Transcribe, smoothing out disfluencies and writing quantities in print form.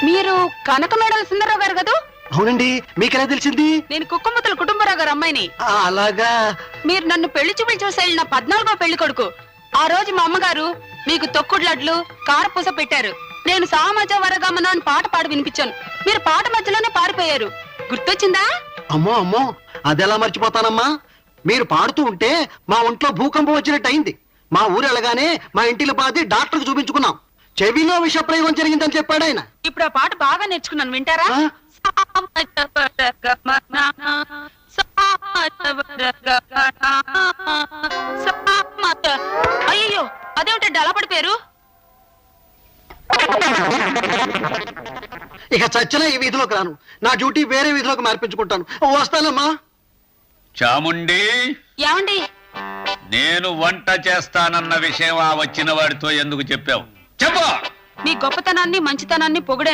మీరు కనక మేడల సుందరరావు గారు కదా? అవునండి, మీకెలా తెలిసింది? నేను కుక్కముతల కుటుంబరావు గారు అమ్మాయిని. అలాగా. మీరు నన్ను పెళ్లి చూపులు చూసి వెళ్ళిన 14వ పెళ్లి కొడుకు. ఆ రోజు మా అమ్మగారు మీకు తొక్కుడు లడ్లు కారపూస పెట్టారు. నేను సామజ వరగమన అని పాట పాడి వినిపించాను. మీరు పాట మధ్యలోనే పారిపోయారు. గుర్తొచ్చిందా? అమ్మో అమ్మో, అదెలా మర్చిపోతానమ్మా. మీరు పాడుతూ ఉంటే మా ఒంట్లో భూకంపం వచ్చినట్టు అయింది. మా ఊరు వెళ్ళగానే మా ఇంటిలో పాది డాక్టర్కి చూపించుకున్నాం. చెవిలో విష ప్రయోగం జరిగిందని చెప్పాడు ఆయన. ఇప్పుడు ఆ పాట బాగా నేర్చుకున్నాను, వింటారా? అయ్యో, అదేమిటండి అలా పడిపోయారు? ఇక చచ్చిన ఈ వీధిలోకి రాను. నా డ్యూటీ వేరే వీధిలోకి మార్పించుకుంటాను. వస్తానమ్మా. చాముండి, ఏమండి? నేను వంట చేస్తానన్న విషయం ఆ వచ్చిన వాడితో ఎందుకు చెప్పావు? చెప్పు. మీ గొప్పతనాన్ని మంచితనాన్ని పొగిడే